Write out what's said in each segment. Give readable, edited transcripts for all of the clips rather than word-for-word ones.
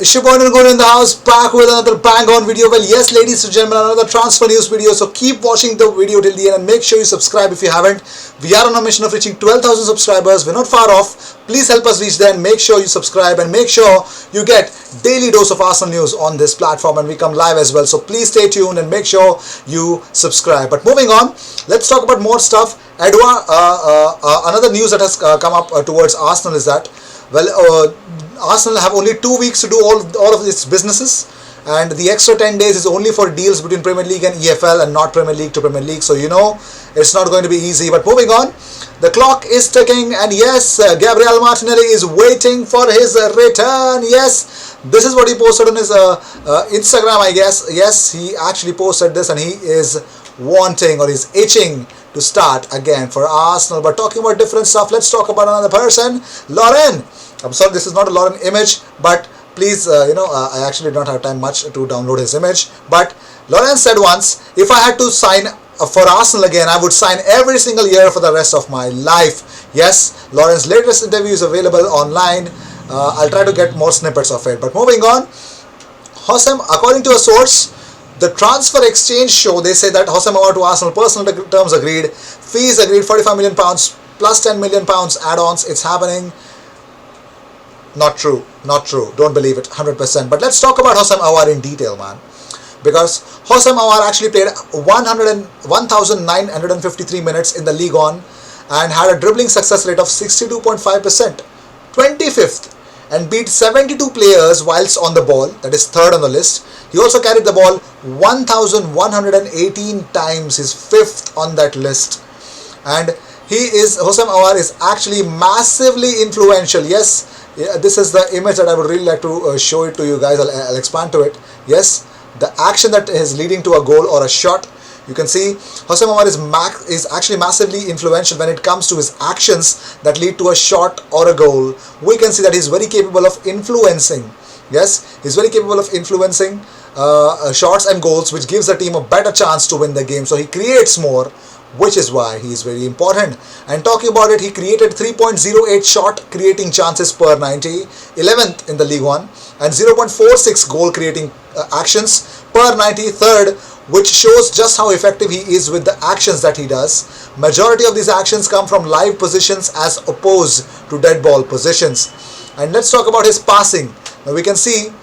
Shibon going in the house, back with another bang on video. Well, yes, ladies and gentlemen, another transfer news video. So keep watching the video till the end and make sure you subscribe if you haven't. We are on a mission of reaching 12,000 subscribers. We're not far off. Please help us reach there and make sure you subscribe and make sure you get daily dose of Arsenal news on this platform, and we come live as well. So please stay tuned and make sure you subscribe. But moving on, let's talk about more stuff. Another news that has come up towards Arsenal is that, well, Arsenal have only 2 weeks to do all of its businesses, and the extra 10 days is only for deals between Premier League and EFL and not Premier League to Premier League. So you know it's not going to be easy. But moving on, the clock is ticking, and yes, Gabriel Martinelli is waiting for his return. Yes, this is what he posted on his Instagram, I guess. Yes, he actually posted this, and he is wanting, or he's itching to start again for Arsenal. But talking about different stuff, let's talk about another person, Lauren. I'm sorry, this is not a Lauren image, but please, I actually don't have time much to download his image. But Lauren said once, if I had to sign for Arsenal again, I would sign every single year for the rest of my life. Yes, Lauren's latest interview is available online. I'll try to get more snippets of it. But moving on, Hosam, according to a source, the transfer exchange show, they say that Hosam Aouar to Arsenal, personal terms agreed, fees agreed, £45 million plus £10 million add-ons. It's happening. Not true, not true. Don't believe it 100%. But let's talk about Hosam Aouar in detail, man. Because Hosam Aouar actually played 1,953 minutes in the League One and had a dribbling success rate of 62.5%, 25th, and beat 72 players whilst on the ball, that is third on the list. He also carried the ball 1,118 times, he's fifth on that list. And Hosam Aouar is actually massively influential. Yes, this is the image that I would really like to show it to you guys. I'll expand to it. Yes, the action that is leading to a goal or a shot. You can see Hosam Aouar is actually massively influential when it comes to his actions that lead to a shot or a goal. We can see that he's very capable of influencing. Yes, he's very capable of influencing shots and goals, which gives the team a better chance to win the game. So he creates more, which is why he is very important. And talking about it, he created 3.08 shot creating chances per 90, 11th in the League One, and 0.46 goal creating actions per 90, third, which shows just how effective he is with the actions that he does. Majority of these actions come from live positions as opposed to dead ball positions. And let's talk about his passing. Now we can see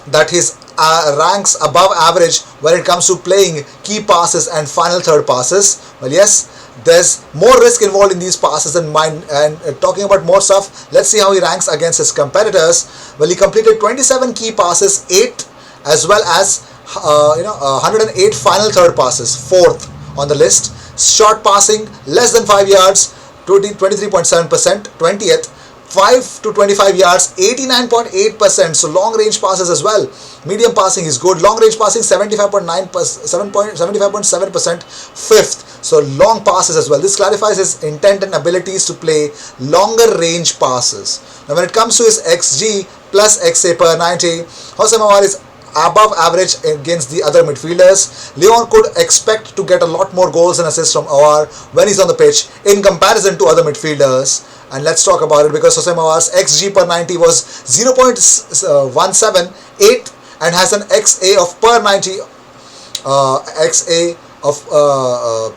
that his ranks above average when it comes to playing key passes and final third passes. Well, yes, there's more risk involved in these passes than mine. And talking about more stuff, let's see how he ranks against his competitors. Well, he completed 27 key passes, 8, as well as 108 final third passes, fourth on the list. Short passing less than 5 yards, 23.7%, 20th. 5 to 25 yards, 89.8%. So long range passes as well. Medium passing is good. Long range passing 75.7%, fifth. So long passes as well. This clarifies his intent and abilities to play longer range passes. Now when it comes to his XG plus XA per 90, Hosam Aouar is above average against the other midfielders. Leon could expect to get a lot more goals and assists from Aouar when he's on the pitch in comparison to other midfielders. And let's talk about it, because Hosam Aouar's XG per 90 was 0.178 and has an XA of per 90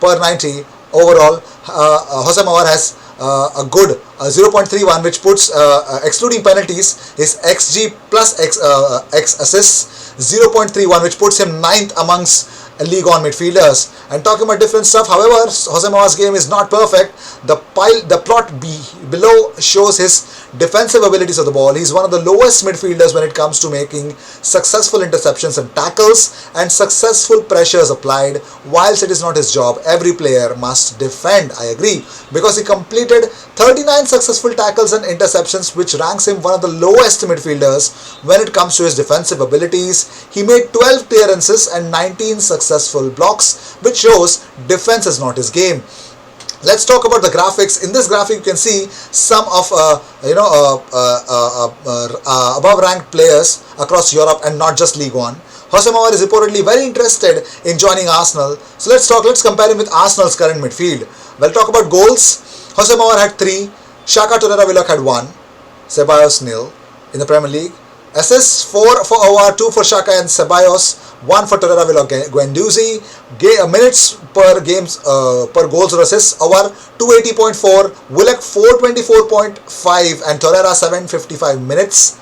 per 90 overall. Hosam Aouar has a good 0.31, which puts, excluding penalties, his XG plus X assists 0.31, which puts him 9th amongst League One midfielders. And talking about different stuff, however, Hosam Aouar's game is not perfect. The plot below shows his defensive abilities of the ball. He's one of the lowest midfielders when it comes to making successful interceptions and tackles and successful pressures applied. Whilst it is not his job, every player must defend. I agree, because he completed 39 successful tackles and interceptions, which ranks him one of the lowest midfielders when it comes to his defensive abilities. He made 12 clearances and 19 successful blocks, which shows defense is not his game. Let's talk about the graphics. In this graphic, you can see some of above ranked players across Europe and not just League One. Hosam Aouar is reportedly very interested in joining Arsenal. So let's compare him with Arsenal's current midfield. We'll talk about goals. Hosam Aouar had 3, Shaka Torreira Willock had 1, Ceballos 0 in the Premier League. Assists 4 for Aouar, 2 for Xhaka and Ceballos, 1 for Torreira, Guendouzi. Minutes per games per goals or assists: Aouar 280.4, Willock 424.5, and Torreira 755 minutes.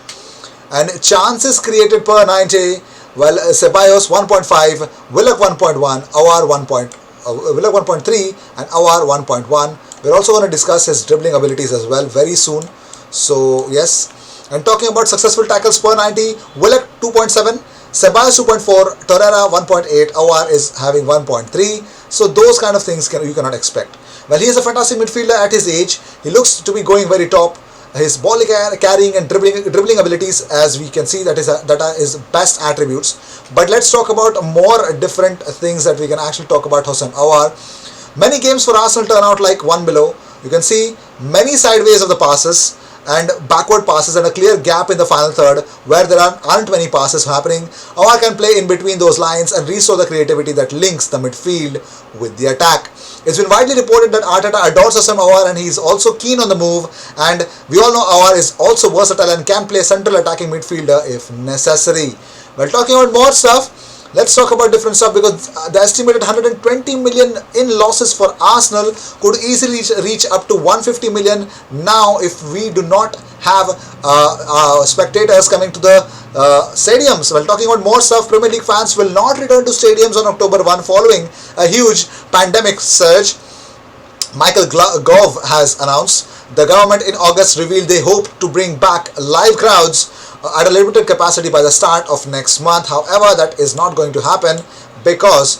And chances created per 90: well, Ceballos 1.5, Willock 1.1, Aouar 1.3, and Aouar 1.1. We're also going to discuss his dribbling abilities as well very soon. So yes. And talking about successful tackles per 90, Willock 2.7, Ceballos 2.4, Torreira 1.8, Aouar is having 1.3. So those kind of things you cannot expect. Well, he is a fantastic midfielder at his age. He looks to be going very top. His ball carrying and dribbling abilities, as we can see, that are his best attributes. But let's talk about more different things that we can actually talk about Houssem Aouar. Many games for Arsenal turn out like one below. You can see many sideways of the passes and backward passes and a clear gap in the final third where there aren't many passes happening. Aouar can play in between those lines and restore the creativity that links the midfield with the attack. It's been widely reported that Arteta adores Houssem Aouar and he's also keen on the move, and we all know Aouar is also versatile and can play central attacking midfielder if necessary. Well, talking about more stuff, let's talk about different stuff, because the estimated 120 million in losses for Arsenal could easily reach up to 150 million now if we do not have spectators coming to the stadiums. Well, talking about more stuff, Premier League fans will not return to stadiums on October 1 following a huge pandemic surge. Michael Gove has announced. The government in August revealed they hope to bring back live crowds at a limited capacity by the start of next month. However, that is not going to happen because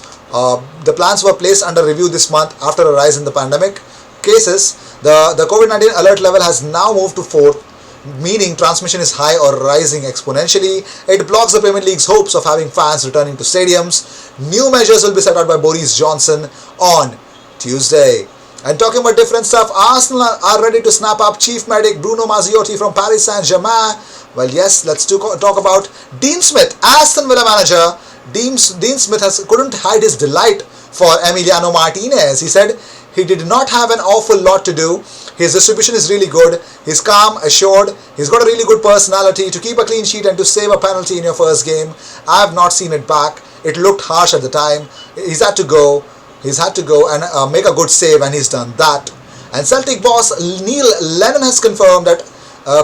the plans were placed under review this month after a rise in the pandemic cases. The COVID-19 alert level has now moved to 4, meaning transmission is high or rising exponentially. It blocks the Premier League's hopes of having fans returning to stadiums. New measures will be set out by Boris Johnson on Tuesday. And talking about different stuff, Arsenal are ready to snap up chief medic Bruno Mazziotti from Paris Saint-Germain. Well, yes, let's talk about Dean Smith, Aston Villa manager. Dean Smith couldn't hide his delight for Emiliano Martinez. He said he did not have an awful lot to do. His distribution is really good. He's calm, assured. He's got a really good personality. To keep a clean sheet and to save a penalty in your first game, I have not seen it back. It looked harsh at the time. He's had to go and make a good save, and he's done that. And Celtic boss Neil Lennon has confirmed that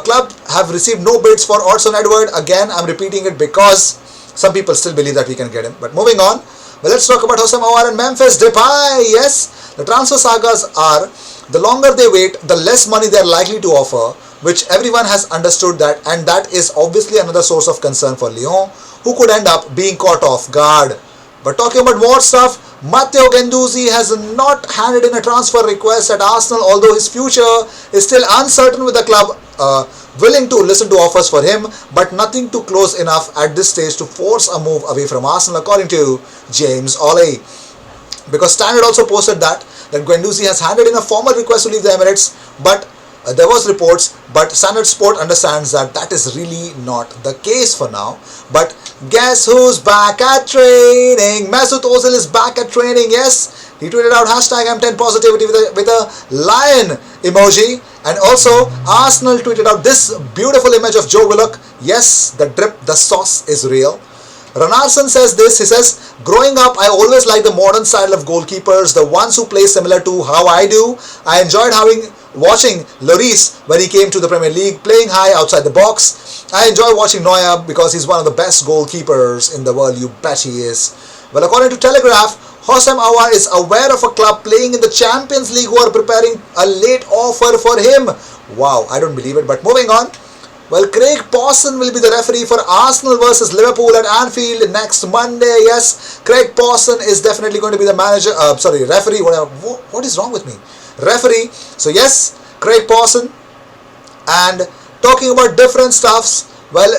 club have received no bids for Odsonne Edouard. Again, I'm repeating it because some people still believe that we can get him. But moving on, well, let's talk about Houssem Aouar and Memphis Depay. Yes, the transfer sagas are, the longer they wait, the less money they're likely to offer, which everyone has understood that, and that is obviously another source of concern for Lyon, who could end up being caught off guard. But talking about more stuff, Matteo Guendouzi has not handed in a transfer request at Arsenal, although his future is still uncertain, with the club willing to listen to offers for him, but nothing too close enough at this stage to force a move away from Arsenal, according to James Ollie. Because Standard also posted that Guendouzi has handed in a formal request to leave the Emirates, but there was reports, but Standard Sport understands that that is really not the case for now. But guess who's back at training? Mesut Ozil is back at training. Yes, he tweeted out #M10 positivity with a lion emoji, and also Arsenal tweeted out this beautiful image of Joe Willock. Yes, the drip, the sauce is real. Ranarson says this. He says, growing up, I always liked the modern style of goalkeepers, the ones who play similar to how I do. I enjoyed watching Lloris when he came to the Premier League, playing high outside the box. I enjoy watching Neuer because he's one of the best goalkeepers in the world. You bet he is. Well, according to Telegraph, Houssem Aouar is aware of a club playing in the Champions League who are preparing a late offer for him. Wow, I don't believe it. But moving on. Well, Craig Pawson will be the referee for Arsenal versus Liverpool at Anfield next Monday. Yes, Craig Pawson is definitely going to be the referee. What is wrong with me? Referee. So yes, Craig Pawson. And talking about different stuffs, well,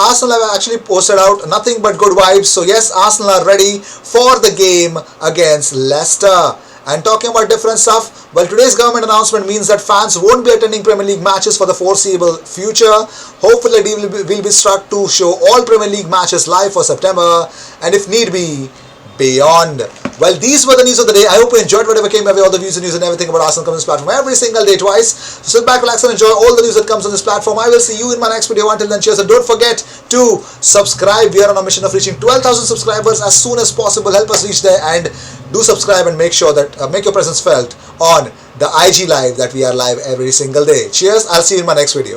Arsenal have actually posted out nothing but good vibes. So yes, Arsenal are ready for the game against Leicester. And talking about different stuff, well, today's government announcement means that fans won't be attending Premier League matches for the foreseeable future. Hopefully, a deal will be struck to show all Premier League matches live for September, and if need be, beyond. Well, these were the news of the day. I hope you enjoyed whatever came my way, all the views and news and everything about Arsenal comes on this platform every single day twice. So sit back, relax and enjoy all the news that comes on this platform. I will see you in my next video. Until then, cheers, and don't forget to subscribe. We are on a mission of reaching 12,000 subscribers as soon as possible. Help us reach there, and do subscribe and make sure that make your presence felt on the IG live that we are live every single day. Cheers, I'll see you in my next video.